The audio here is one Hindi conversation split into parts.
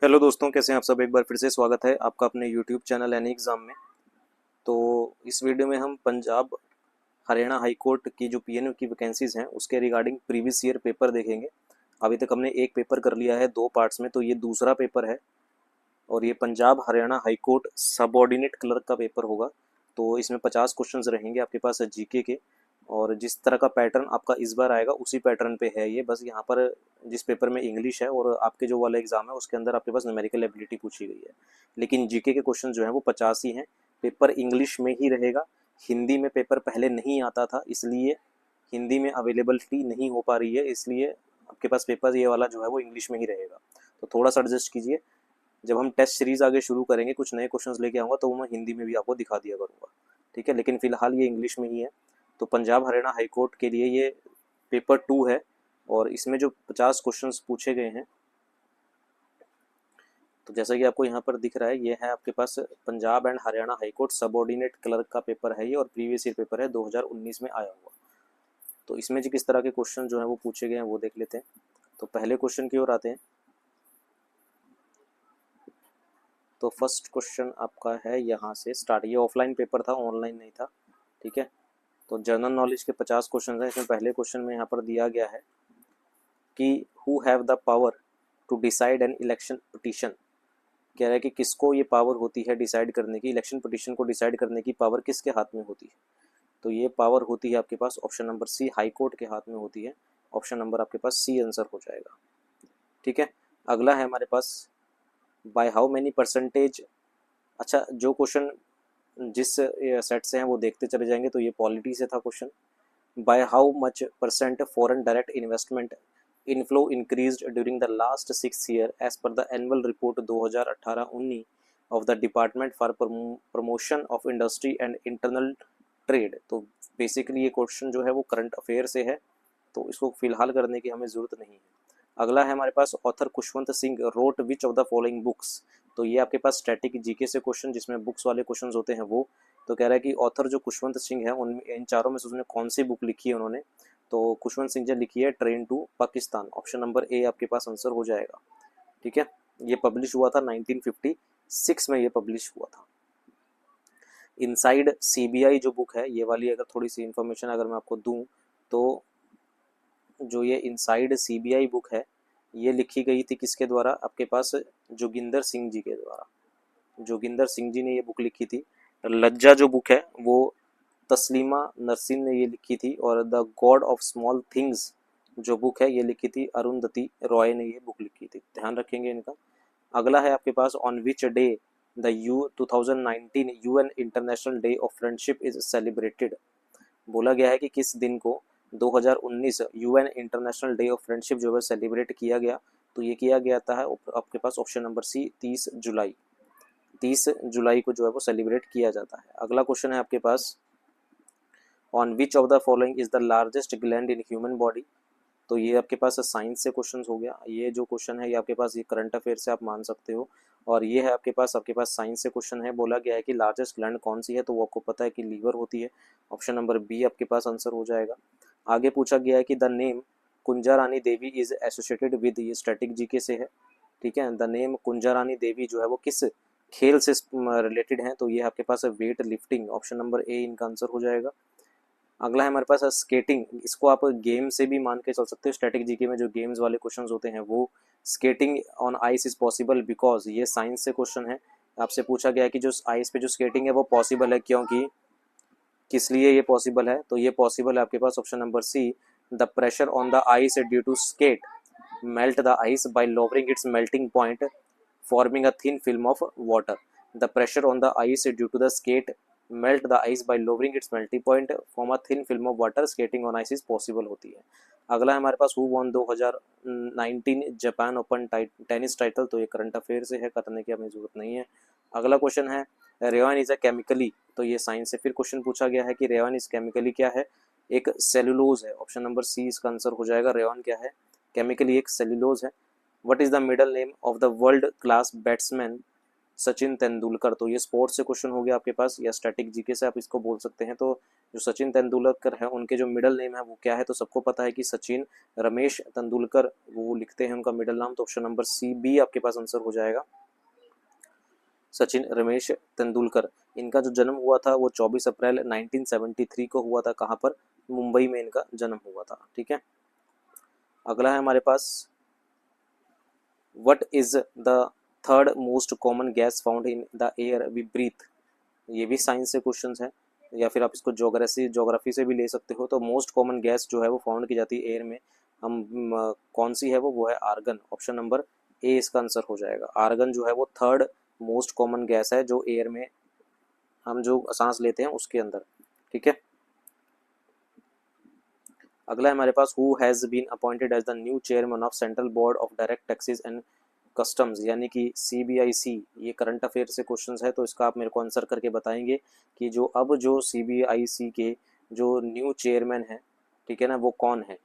हेलो दोस्तों, कैसे हैं आप सब। एक बार फिर से स्वागत है आपका अपने यूट्यूब चैनल एनी एग्ज़ाम में। तो इस वीडियो में हम पंजाब हरियाणा हाई कोर्ट की जो पीएनयू की वैकेंसीज़ हैं उसके रिगार्डिंग प्रीवियस ईयर पेपर देखेंगे। अभी तक हमने एक पेपर कर लिया है दो पार्ट्स में, तो ये दूसरा पेपर है और ये Punjab Haryana high court subordinate clerk का पेपर होगा। तो इसमें 50 क्वेश्चंस रहेंगे आपके पास जीके के, और जिस तरह का पैटर्न आपका इस बार आएगा उसी पैटर्न पे है ये। बस यहाँ पर जिस पेपर में इंग्लिश है और आपके जो वाला एग्जाम है उसके अंदर आपके पास न्यूमेरिकल एबिलिटी पूछी गई है, लेकिन जीके के क्वेश्चन जो है वो 50 ही हैं। पेपर इंग्लिश में ही रहेगा। हिंदी में पेपर पहले नहीं आता था, इसलिए हिंदी में अवेलेबिलिटी नहीं हो पा रही है, इसलिए आपके पास पेपर ये वाला जो है वो इंग्लिश में ही रहेगा। तो थोड़ा सा एडजस्ट कीजिए। जब हम टेस्ट सीरीज आगे शुरू करेंगे कुछ नए क्वेश्चंस लेके आऊँगा तो वो मैं हिंदी में भी आपको दिखा दिया करूँगा, ठीक है। लेकिन फिलहाल ये इंग्लिश में ही है। तो पंजाब हरियाणा हाई कोर्ट के लिए ये पेपर 2 है और इसमें जो 50 क्वेश्चंस पूछे गए हैं, तो जैसा कि आपको यहाँ पर दिख रहा है, ये है आपके पास Punjab and Haryana high court subordinate clerk का पेपर है ये, और प्रीवियस ईयर पेपर है 2019 में आया हुआ। तो इसमें जी किस तरह के क्वेश्चन जो है वो पूछे गए हैं वो देख लेते हैं। तो पहले क्वेश्चन की ओर आते हैं। तो फर्स्ट क्वेश्चन आपका है यहाँ से स्टार्ट। ये ऑफलाइन पेपर था, ऑनलाइन नहीं था, ठीक है। तो जनरल नॉलेज के 50 क्वेश्चन हैं। इसमें पहले क्वेश्चन में यहाँ पर दिया गया है कि who have the power to decide an election petition. कह रहा है कि किसको ये पावर होती है डिसाइड करने की, इलेक्शन पिटीशन को डिसाइड करने की पावर किसके हाथ में होती है। तो ये पावर होती है आपके पास option number C, high court के हाथ में होती है। ऑप्शन नंबर आपके पास सी आंसर हो जाएगा, ठीक है। अगला है हमारे पास बाय हाउ मैनी परसेंटेज। अच्छा, जो क्वेश्चन जिस सेट से हैं वो देखते चले जाएंगे। तो ये पॉलिटी से था question. By how much percent foreign direct investment inflow increased during the last 6 year as per the annual report 2018-19 of the department for promotion of industry and internal trade. तो बेसिकली ये क्वेश्चन जो है वो करंट अफेयर से है, तो इसको फिलहाल करने की हमें ज़रूरत नहीं है। अगला है हमारे पास author Khushwant Singh wrote which of the following books. तो ये आपके पास स्टैटिक जीके से क्वेश्चन जिसमें बुक्स वाले क्वेश्चन होते हैं वो। तो कह रहा है कि ऑथर जो खुशवंत सिंह है उन इन चारों में से उसने कौन सी बुक लिखी है उन्होंने। तो खुशवंत सिंह जी लिखी है train to Pakistan. Option number A आपके पास आंसर हो जाएगा, ठीक है। ये पब्लिश हुआ था 1956 में, ये पब्लिश हुआ था। इनसाइड सीबीआई जो बुक है ये वाली, अगर थोड़ी सी इंफॉर्मेशन अगर मैं आपको दूं तो जो ये इनसाइड सीबीआई बुक है ये लिखी गई थी किसके द्वारा, आपके पास जोगिंदर सिंह जी के द्वारा। जोगिंदर सिंह जी ने ये बुक लिखी थी। लज्जा जो बुक है वो तस्लीमा नरसिन ने ये लिखी थी, और the God of small things जो बुक है ये लिखी थी अरुंधति रॉय ने ये बुक लिखी थी। ध्यान रखेंगे इनका। अगला है आपके pass on which day the you 2019 UN international day of friendship is celebrated. बोला गया है कि किस दिन को 2019 UN international day of friendship जो है सेलिब्रेट किया गया। तो ये किया गया था आपके पास ऑप्शन नंबर सी 30 जुलाई। 30 जुलाई को जो है वो सेलिब्रेट किया जाता है। अगला क्वेश्चन है आपके pass on which of the following is the largest gland in human body. तो ये आपके पास साइंस से क्वेश्चन हो गया। ये जो क्वेश्चन है ये आपके पास ये करंट अफेयर से आप मान सकते हो, और ये है आपके पास साइंस से क्वेश्चन है। बोला गया है कि लार्जेस्ट ग्लैंड कौन सी है, तो वो आपको पता है कि लीवर होती है। ऑप्शन नंबर बी आपके पास आंसर हो जाएगा। आगे पूछा गया है कि द नेम कुंजा Rani Devi is associated with, ये स्टैटिक जीके से है, ठीक है। द नेम कुंजा रानी देवी जो है वो किस खेल से रिलेटेड है, तो ये आपके पास है वेट लिफ्टिंग। ऑप्शन नंबर ए इनका आंसर हो जाएगा। अगला है हमारे पास स्केटिंग। इसको आप गेम से भी मान के चल सकते हो। स्टैटिक जीके में जो गेम्स वाले क्वेश्चंस होते हैं वो skating on ice is possible because, ये साइंस से क्वेश्चन है। आपसे पूछा गया है कि जो आइस पे जो स्केटिंग है वो पॉसिबल है क्योंकि, किस लिए ये पॉसिबल है, तो ये पॉसिबल है आपके पास option number C, the pressure on the ice due to skate melt the ice by lowering its melting point forming a thin film of water. The pressure on the ice due to the skate melt the ice by lowering its melting point form a thin film of water. Skating on ice is possible होती है। अगला है हमारे पास who won 2019 Japan open tennis title. तो ये करंट अफेयर से है, करने की हमें जरूरत नहीं है। अगला क्वेश्चन है रेवान इज अ केमिकली। तो ये साइंस से फिर क्वेश्चन पूछा गया है कि रेवान इज केमिकली क्या है, एक सेलुलोज है। ऑप्शन नंबर सी इसका आंसर हो जाएगा। रेवान क्या है, केमिकली एक सेलुलोज है। What is the middle name of the world class batsman Sachin Tendulkar. तो ये स्पोर्ट्स से क्वेश्चन हो गया आपके पास, या स्टैटिक जीके से आप इसको बोल सकते हैं। तो जो सचिन तेंदुलकर है उनके जो मिडल नेम है वो क्या है, तो सबको पता है कि सचिन रमेश तेंदुलकर वो लिखते हैं उनका मिडल नाम। तो ऑप्शन नंबर सी बी आपके पास आंसर हो जाएगा, सचिन रमेश तेंदुलकर। इनका जो जन्म हुआ था वो 24 अप्रैल 1973 को हुआ था। कहाँ पर? मुंबई में इनका जन्म हुआ था। ठीक है, अगला है हमारे पास, what is the third most common gas found in the air we breathe. ये भी साइंस से क्वेश्चंस है, या फिर आप इसको ज्योग्राफी से भी ले सकते हो। तो मोस्ट कॉमन गैस जो है वो फाउंड की जाती है एयर में, हम कौन सी है वो है आर्गन। ऑप्शन नंबर ए इसका आंसर हो जाएगा। आर्गन जो है वो थर्ड मोस्ट कॉमन गैस है जो एयर में हम जो सांस लेते हैं उसके अंदर। ठीक है, अगला है हमारे पास, who has been appointed as the new chairman of central board of direct taxes and customs, यानी कि CBIC। ये करंट अफेयर से क्वेश्चंस है, तो इसका आप मेरे को आंसर करके बताएंगे कि जो अब जो CBIC के जो न्यू चेयरमैन है, ठीक है ना, वो कौन है।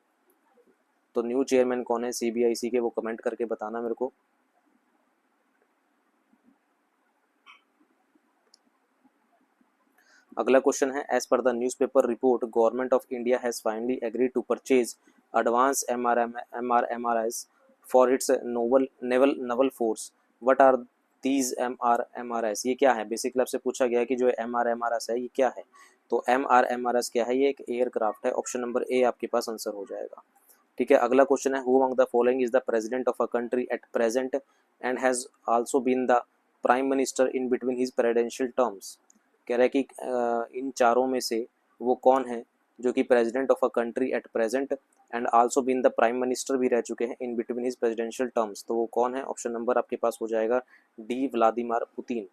तो न्यू चेयरमैन कौन है CBIC के, वो कमेंट करके बताना मेरे को। अगला क्वेश्चन है, as per the newspaper report government of India has finally agreed to purchase advance MRMRs for its naval force, what are these MRMRs। ये क्या है? बेसिकली आपसे पूछा गया है कि जो MRMRs है ये क्या है। तो MRMRs क्या है? ये एक एयरक्राफ्ट है। ऑप्शन नंबर ए आपके पास आंसर हो जाएगा। ठीक है, अगला क्वेश्चन है, who among the following is the president of a country at present and has also been the prime minister in between his presidential terms. कह रहा है कि इन चारों में से वो कौन है जो कि president of a country at present and also been the prime minister भी रह चुके हैं in between his presidential terms. तो वो कौन है? ऑप्शन नंबर आपके पास हो जाएगा डी, व्लादिमीर पुतिन।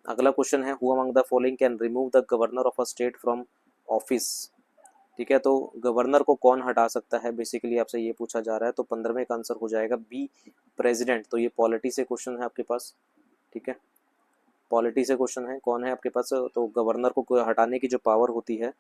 अगला क्वेश्चन है, who among the following can remove the governor of a state from office. ठीक है, तो गवर्नर को कौन हटा सकता है, बेसिकली आपसे ये पूछा जा रहा है। तो 15वें का आंसर हो जाएगा बी, प्रेसिडेंट। तो ये पॉलिटी से क्वेश्चन है आपके पास। ठीक है, पॉलिटी से क्वेश्चन है, कौन है आपके पास, तो गवर्नर को हटाने की जो पावर होती है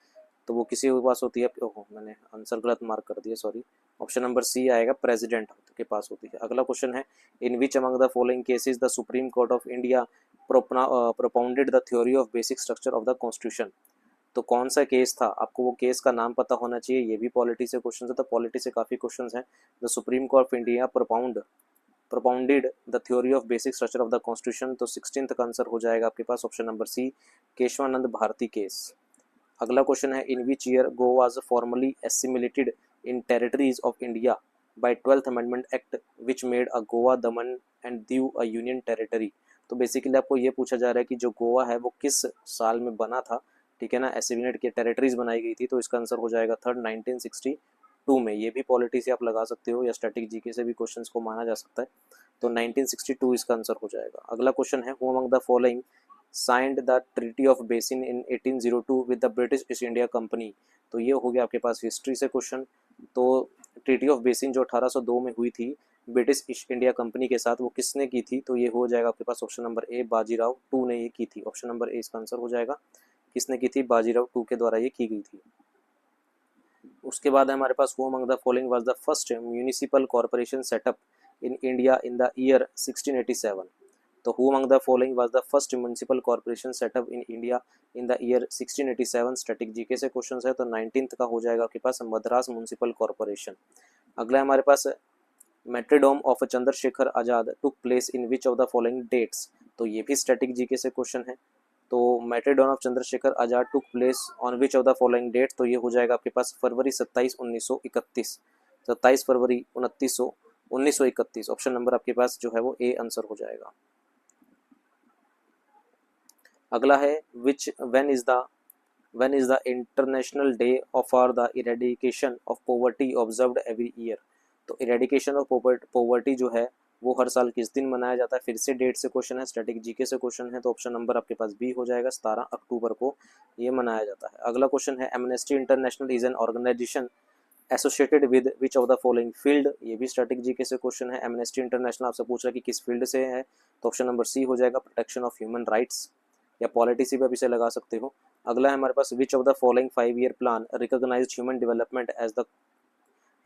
तो वो किसी के पास होती है। ओहो, मैंने आंसर गलत मार्क कर दिया, सॉरी। ऑप्शन नंबर सी आएगा, प्रेसिडेंट के पास होती है। अगला क्वेश्चन है, in which among the following cases the supreme court of India propounded the theory of basic structure of the constitution. तो कौन सा केस था, आपको वो केस का नाम पता होना चाहिए। ये भी पॉलिटी से क्वेश्चन है, तो पॉलिटी से काफ़ी क्वेश्चन हैं। The supreme court of India propounded the theory of basic structure of the constitution. तो 16th का आंसर हो जाएगा आपके पास, option number C, Kesavananda Bharati case. अगला क्वेश्चन है, in which year Goa was formally assimilated in territories of India by 12th amendment act which made a Goa, Daman and Diu a union territory. तो बेसिकली आपको ये पूछा जा रहा है कि जो गोवा है वो किस साल में बना था। ठीक है ना, एसिमिलेट की टेरिटरीज बनाई गई थी। तो इसका आंसर हो जाएगा थर्ड, 1962 में। ये भी पॉलिटी से आप लगा सकते हो या स्टैटिक जीके से भी क्वेश्चंस को माना जा सकता है। तो 1962 इसका आंसर हो जाएगा। अगला क्वेश्चन है, who among the following signed the treaty of basin in 1802 with the British east India company. तो ये हो गया आपके पास हिस्ट्री से क्वेश्चन। तो ट्रीटी ऑफ बेसिन जो 1802 में हुई थी ब्रिटिश ईस्ट इंडिया कंपनी के साथ, वो किसने की थी? तो ये हो जाएगा आपके पास option number A, Bajirao two ने ये की थी। ऑप्शन नंबर ए इसका आंसर हो जाएगा, किसने की थी? बाजीराव टू के द्वारा ये की गई थी। उसके बाद हमारे पास, who among the following was the first municipal corporation set up in India in the year 1687। तो who among the following was the first municipal corporation set up in India in the year 1687। Static GK से क्वेश्चन है, तो 19th का हो जाएगा आपके पास मद्रास म्यूनिसिपल कॉर्पोरेशन। अगला हमारे पास, martyrdom of Chandrashekhar Azad took place in which of the following dates. तो ये भी स्टैटिक जीके से क्वेश्चन है। तो martyrdom of Chandrashekhar Azad took place on which of the following dates. तो ये हो जाएगा आपके पास फरवरी 27, 1931। 27 फरवरी 1931। ऑप्शन नंबर आपके पास जो है वो ए आंसर हो जाएगा। अगला है, विच when is the international day for the eradication of poverty observed every year। तो इरेडिकेशन ऑफ पोवर्टी जो है वो हर साल किस दिन मनाया जाता है? फिर से डेट से क्वेश्चन है, स्टैटिक जीके से क्वेश्चन है। तो ऑप्शन नंबर आपके पास बी हो जाएगा, 17 अक्टूबर को ये मनाया जाता है। अगला क्वेश्चन है, Amnesty International is an organisation associated with which of the following field. ये भी स्टैटिक जीके से क्वेश्चन है। एमनेस्टी इंटरनेशनल आपसे पूछ रहा है कि किस फील्ड से है। तो ऑप्शन नंबर सी हो जाएगा, प्रोटेक्शन ऑफ ह्यूमन राइट्स, या पॉलिटी से भी आप इसे लगा सकते हो। अगला है हमारे पास, which of the following 5-year plan recognized human development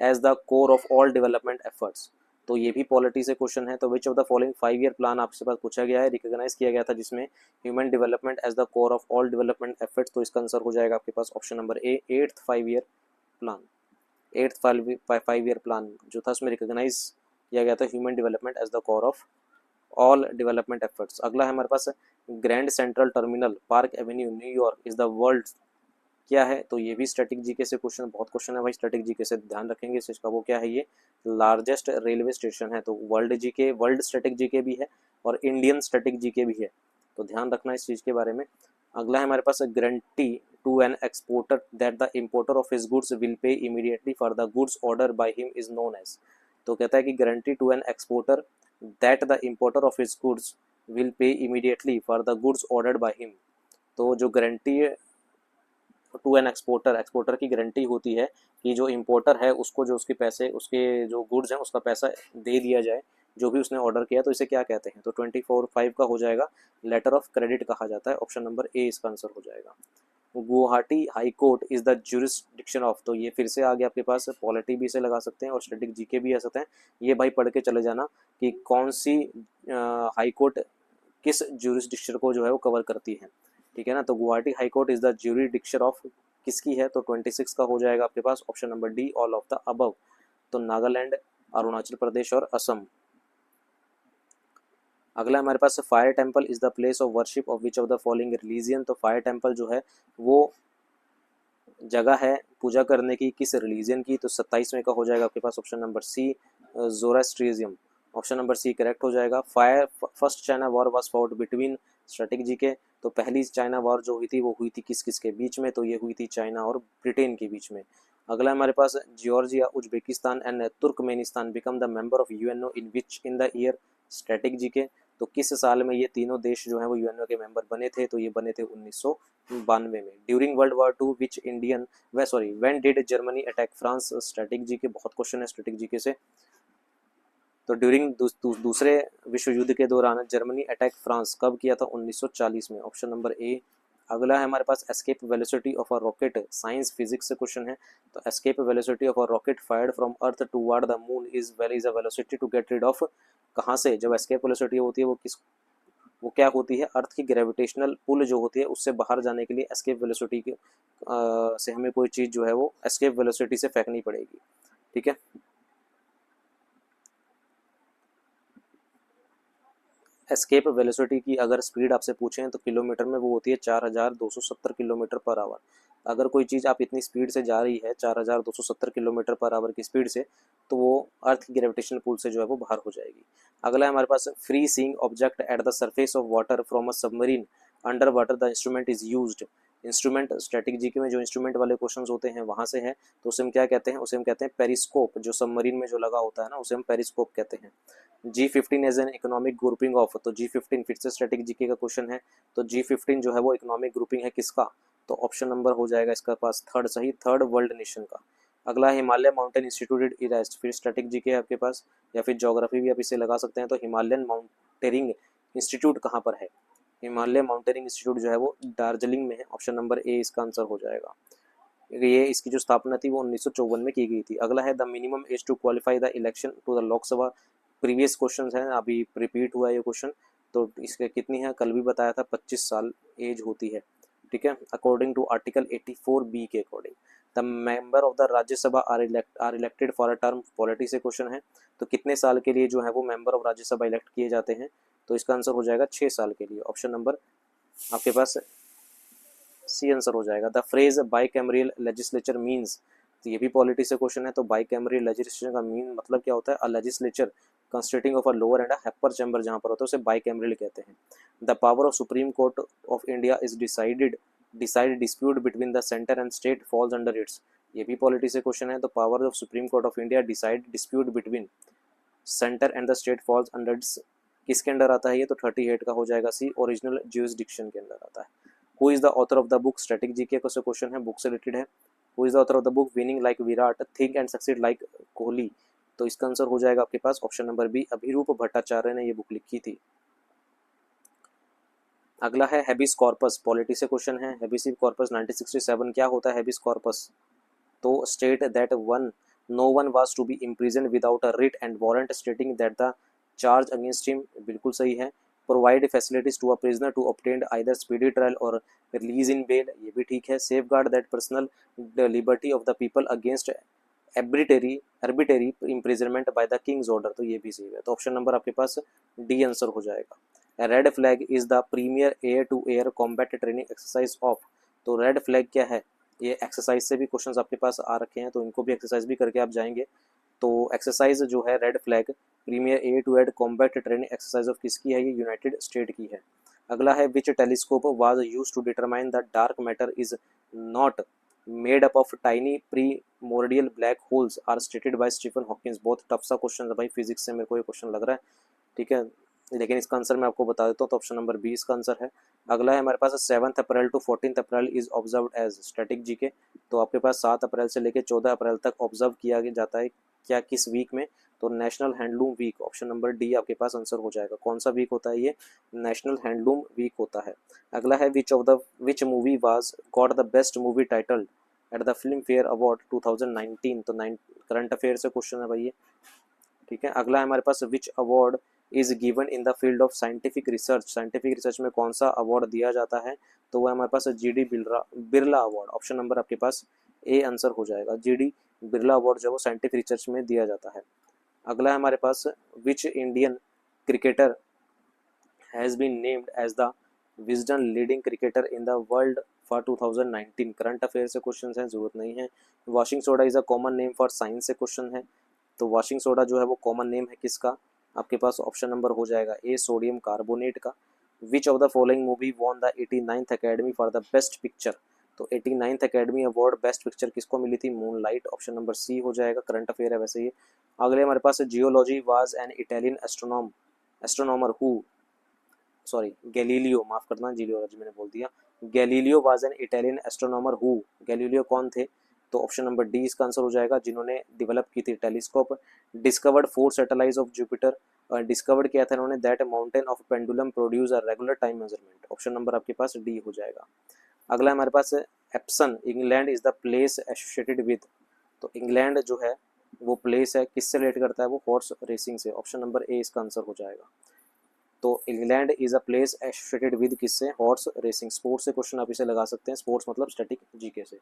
as the core of all development efforts. तो ये भी पॉलिटी से क्वेश्चन है। तो which of the following 5 year plan आपसे पास पूछा गया है, रिकॉग्नाइज किया गया था, जिसमें human development as the core of all development efforts. तो इसका आंसर हो जाएगा आपके पास ऑप्शन नंबर ए, 8th 5 year plan. 8th 5 year plan जो था उसमें रिकॉग्नाइज किया गया था human development as the core of all development efforts. अगला है हमारे पास grand central terminal park Avenue New York is the world क्या है। तो ये भी स्टैटिक जीके से क्वेश्चन, बहुत क्वेश्चन है भाई स्टैटिक जीके से, ध्यान रखेंगे इस चीज का। वो क्या है, ये लार्जेस्ट रेलवे स्टेशन है। तो world GK, world static GK भी है और इंडियन स्टैटिक जीके भी है, तो ध्यान रखना इस चीज के बारे में। अगला है हमारे पास guarantee to an exporter that the importer of his goods will pay immediately for the goods order by him is known as. तो कहता है कि guarantee to an exporter that the importer of his goods will pay immediately for the goods ordered by him. तो जो guarantee to an exporter, exporter की गारंटी होती है कि जो इम्पोर्टर है उसको जो उसके पैसे, उसके जो गुड्स हैं उसका पैसा दे दिया जाए जो भी उसने ऑर्डर किया। तो इसे क्या कहते हैं, तो 24/5 का हो जाएगा, लेटर ऑफ क्रेडिट कहा जाता है। ऑप्शन नंबर ए इसका आंसर हो जाएगा। Guwahati high court is the jurisdiction of. तो ये फिर से आ गया आपके पास, पॉलिटी भी इसे लगा सकते हैं और स्टैटिक जीके भी आ सकते हैं। ये भाई पढ़ के चले जाना कि कौन सी हाई कोर्ट किस ज्यूरिसडिक्शन को जो है वो कवर करती है, ठीक है ना। तो Guwahati high court is the jurisdiction of किसकी है, तो 26 का हो जाएगा आपके पास option number D, all of the above. तो नागालैंड, अरुणाचल प्रदेश और असम। अगला हमारे पास fire temple is the place of worship of which of the following religion. तो फायर टेम्पल जो है वो जगह है पूजा करने की किस रिलीजन की, तो 27वें का हो जाएगा आपके पास option number C, Zoroastrianism. Option number C correct हो जाएगा। Fire first China war was fought between static G K. तो पहली चाइना वॉर जो हुई थी वो हुई थी किस किस के बीच में, तो ये हुई थी चाइना और ब्रिटेन के बीच में। अगला हमारे पास Georgia, Uzbekistan and Turkmenistan become the member of UNO in which in the year, static G K. तो किस साल में ये तीनों देश जो है वो यूएनओ के मेंबर बने थे, तो ये बने थे 1992 में। During world war two which Indian way sorry when did Germany attack France, static G K बहुत क्वेश्चन है स्ट्रेटिक जी के से। तो ड्यूरिंग दूसरे विश्व युद्ध के दौरान जर्मनी अटैक फ्रांस कब किया था, 1940 में। Option number A. अगला है हमारे पास escape velocity of a rocket, science physics से क्वेश्चन है। तो escape velocity of a rocket fired from earth toward the moon is a velocity to get rid of. कहाँ से जब एस्केप वेलोसिटी होती है वो किस, वो क्या होती है, अर्थ की ग्रेविटेशनल पुल जो होती है उससे बाहर जाने के लिए एस्केप वेलोसिटी के से हमें कोई चीज़ जो है वो एस्केप वेलोसिटी से फेंकनी पड़ेगी, ठीक है। एस्केप वेलोसिटी की अगर स्पीड आपसे पूछें तो किलोमीटर में वो होती है 4270 किलोमीटर पर आवर। अगर कोई चीज़ आप इतनी स्पीड से जा रही है 4270 किलोमीटर पर आवर की स्पीड से, तो वो अर्थ की ग्रेविटेशनल पुल से जो है वो बाहर हो जाएगी। अगला है हमारे पास free seeing object at the surface of water from a submarine under water the instrument is used. Instrument static GK में जो इंस्ट्रूमेंट वाले क्वेश्चन होते हैं वहाँ से है, तो उसे हम क्या कहते हैं, उसे हम कहते हैं पेरिस्कोप। जो सबमरीन में जो लगा होता है ना उसे हम पेरिस्कोप कहते हैं। G15 as an economic grouping of, तो G15 फिर से स्टैटिक जीके का क्वेश्चन है। तो G15 जो है वो इकोनॉमिक ग्रुपिंग है किसका, तो ऑप्शन नंबर हो जाएगा इसका पास थर्ड सही, थर्ड वर्ल्ड नेशन का। अगला हिमालय माउंटेन इंस्टीट्यूट इरेस्ट, फिर स्टैटिक जीके है आपके पास, या फिर ज्योग्राफी भी आप इसे लगा सकते हैं। तो हिमालयन माउंटेनिंग इंस्टीट्यूट कहाँ पर है, हिमालय माउंटेनिंग इंस्टीट्यूट जो है वो दार्जिलिंग में है। ऑप्शन नंबर ए इसका आंसर हो जाएगा। ये इसकी जो स्थापना थी वो 1954 में की गई थी। अगला है the minimum age to qualify the election to the Lok Sabha. Previous question है, अभी रिपीट हुआ ये क्वेश्चन। तो इसके कितनी है, कल भी बताया था 25 साल एज होती है, ठीक है, अकॉर्डिंग टू आर्टिकल 84B के according. The member of the Rajya Sabha are elected for a term, polity से क्वेश्चन है। तो कितने साल के लिए जो है वो मेंबर ऑफ राज्यसभा इलेक्ट किए जाते हैं, तो इसका आंसर हो जाएगा 6 साल के लिए। ऑप्शन नंबर आपके पास सी आंसर हो जाएगा। द फ्रेज बाइकैमरियल लेजिस्लेचर मीन्स, तो ये भी पॉलिटी से क्वेश्चन है। तो बाइकैमरियल लेजिस्लेचर का मीन मतलब क्या होता है, a legislature constituting of a lower and a upper chamber जहाँ पर होता है उसे बाइकैमरियल कहते हैं। The power of supreme court of India is decide dispute between the centre and state falls under its, ये भी पॉलिटी से क्वेश्चन है। तो power of supreme court of India decide dispute between centre and the state falls under its, किसके अंडर आता है ये, तो 38 का हो जाएगा सी, ओरिजिनल ज्यूरिसडिक्शन के अंदर आता है। Who is the author of the book, static GK का क्वेश्चन है, बुक से रिलेटेड है। Who is the author of the book winning like Virat think and succeed like Kohli, तो इसका आंसर हो जाएगा आपके पास option number B, Abhirup Bhattacharya ने ये बुक लिखी थी। अगला है हैबिस कॉर्पस, पॉलिटी से क्वेश्चन है। हैबिस कॉर्पस 1967 क्या होता है हैबिस कॉर्पस, तो state that one no one was to be imprison without a writ and warrant stating that the charge against him, बिल्कुल सही है। Provide facilities to a prisoner to obtain either speedy trial और रिलीज इन बेल, ये भी ठीक है। Safeguard that personal liberty of the people against arbitrary imprisonment by the king's order, तो ये भी सही है। तो ऑप्शन नंबर आपके पास डी आंसर हो जाएगा। Red flag is the premier air to air combat training exercise of, तो रेड फ्लैग क्या है, ये एक्सरसाइज से भी क्वेश्चंस आपके पास आ रखे हैं, तो इनको भी एक्सरसाइज भी करके आप जाएंगे। तो एक्सरसाइज जो है red flag premier air to air combat training exercise of किसकी है, ये यूनाइटेड स्टेट की है। अगला है which telescope was used to determine the dark matter is not made up of tiny primordial black holes are stated by Stephen Hawkins. बहुत टफ सा क्वेश्चन है भाई, फिजिक्स से मेरे को ये क्वेश्चन लग रहा है, ठीक है, लेकिन इसका आंसर मैं आपको बता देता हूँ। तो ऑप्शन नंबर बी इसका आंसर है। अगला है हमारे पास 7 April to 14 April is observed as static GK, तो आपके पास 7 अप्रैल से लेकर 14 अप्रैल तक ऑब्जर्व किया जाता है क्या, किस वीक में, तो national handloom week, option number D आपके पास आंसर हो जाएगा। कौन सा वीक होता है ये, नेशनल हैंडलूम वीक होता है। अगला है which movie was got the best movie title at the film fair award 2019, तो करंट अफेयर से क्वेश्चन है भाई ये, ठीक है। अगला है हमारे पास which award is given in the field of scientific research, scientific research में कौन सा अवार्ड दिया जाता है, तो वह हमारे पास GD Birla award, option number आपके पास ए आंसर हो जाएगा। GD बिरला अवार्ड जो वो साइंटिफिक रिसर्च में दिया जाता है। अगला है हमारे पास which Indian cricketer has been named as the Wisden leading cricketer in the world for 2019, current affair से क्वेश्चन है, जरूरत नहीं है। Washing soda is a common name for science से क्वेश्चन है, तो वॉशिंग सोडा जो है वो कॉमन नेम है किसका, आपके पास ऑप्शन नंबर हो जाएगा ए सोडियम कार्बोनेट का। विच of the following movie won the 89th academy for the best picture, तो 89th academy award best picture किसको मिली थी, मूनलाइट, ऑप्शन नंबर सी हो जाएगा, करंट अफेयर है वैसे ये। अगले हमारे पास geology was an Italian astronomer who, sorry Galileo, माफ करना जियोलॉजी मैंने बोल दिया, Galileo was an Italian astronomer who, Galileo कौन थे, तो ऑप्शन नंबर डी इसका आंसर हो जाएगा, जिन्होंने डेवलप की थी telescope. Discovered 4 satellites of Jupiter, discovered किया था इन्होंने that mountain of pendulum produce a regular time measurement, option number आपके पास डी हो जाएगा। अगला हमारे पास Epson England is the place associated with, तो इंग्लैंड जो है वो प्लेस है किससे रिलेट करता है, वो हॉर्स रेसिंग से, ऑप्शन नंबर ए इसका आंसर हो जाएगा। तो England is a place associated with किससे, हॉर्स रेसिंग, स्पोर्ट्स से क्वेश्चन आप इसे लगा सकते हैं, स्पोर्ट्स मतलब स्टैटिक जीके से।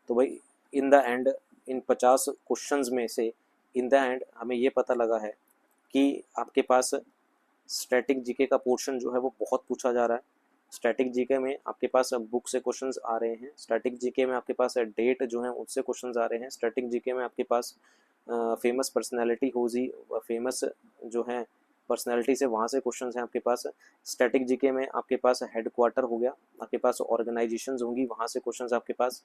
तो भाई in the and in 50 questions में से इन द एंड हमें ये पता लगा है कि आपके पास स्टैटिक जीके का पोर्शन जो है वो बहुत पूछा जा रहा है। स्टैटिक जीके में आपके पास बुक से क्वेश्चंस आ रहे हैं, स्टैटिक जीके में आपके पास डेट जो है उससे क्वेश्चंस आ रहे हैं, स्टैटिक जीके में आपके पास फेमस पर्सनैलिटी होजी, फेमस जो है पर्सनैलिटी से वहाँ से क्वेश्चंस हैं आपके पास। स्टैटिक जीके में आपके पास हेडक्वार्टर हो गया, आपके पास ऑर्गेनाइजेशंस होंगी, वहाँ से क्वेश्चंस आपके पास।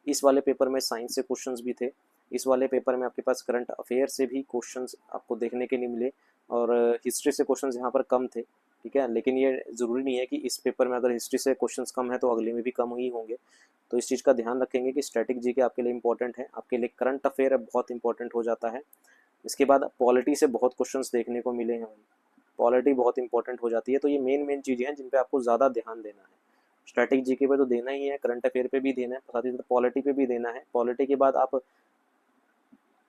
इस वाले पेपर में साइंस से क्वेश्चंस भी थे, इस वाले पेपर में आपके पास करंट अफेयर से भी क्वेश्चंस आपको देखने के लिए मिले, और हिस्ट्री से क्वेश्चंस यहाँ पर कम थे, ठीक है। लेकिन ये ज़रूरी नहीं है कि इस पेपर में अगर हिस्ट्री से क्वेश्चंस कम है तो अगले में भी कम ही होंगे, तो इस चीज़ का ध्यान रखेंगे कि स्टैटिक जीके आपके लिए इंपॉर्टेंट है, आपके लिए करंट अफेयर बहुत इंपॉर्टेंट हो जाता है। इसके बाद पॉलिटी से बहुत क्वेश्चंस देखने को मिले हैं, पॉलिटी बहुत इंपॉर्टेंट हो जाती है, तो ये मेन चीज़ें हैं जिन पे आपको ज़्यादा ध्यान देना है। स्टैटिक जीके पे तो देना ही है, करंट अफेयर पे भी देना है, साथ ही साथ पॉलिटी पे भी देना है। पॉलिटी के बाद आप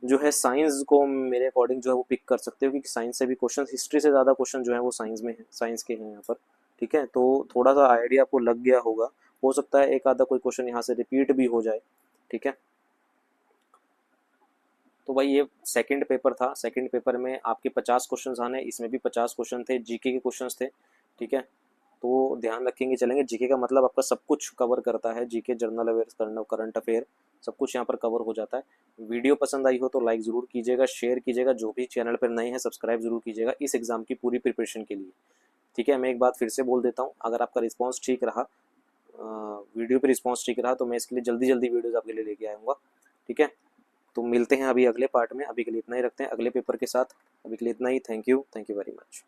जो है साइंस को मेरे अकॉर्डिंग जो है वो पिक कर सकते हो, क्योंकि साइंस से भी क्वेश्चन, हिस्ट्री से ज़्यादा क्वेश्चन जो है वो साइंस में है, साइंस के हैं यहाँ पर, ठीक है। तो थोड़ा सा आइडिया आपको लग गया होगा, हो सकता है एक आधा कोई क्वेश्चन यहाँ से रिपीट भी हो जाए, ठीक है। तो भाई ये सेकंड पेपर था, सेकंड पेपर में आपके 50 क्वेश्चंस आने, इसमें भी 50 क्वेश्चन थे, जीके के क्वेश्चंस थे, ठीक है। तो ध्यान रखेंगे चलेंगे, जीके का मतलब आपका सब कुछ कवर करता है, जीके जनरल अवेयर्स करंट अफेयर सब कुछ यहाँ पर कवर हो जाता है। वीडियो पसंद आई हो तो लाइक ज़रूर कीजिएगा, शेयर कीजिएगा, जो भी चैनल पर नए हैं सब्सक्राइब जरूर कीजिएगा इस एग्ज़ाम की पूरी प्रिपरेशन के लिए, ठीक है। मैं एक बात फिर से बोल देता हूँ, अगर आपका रिस्पॉन्स ठीक रहा, वीडियो पर रिस्पॉन्स ठीक रहा, तो मैं इसके लिए जल्दी वीडियोज़ आपके लिए लेके आऊँगा, ठीक है। तो मिलते हैं अभी अगले पार्ट में, अभी के लिए इतना ही रखते हैं अगले पेपर के साथ, अभी के लिए इतना ही। Thank you very much.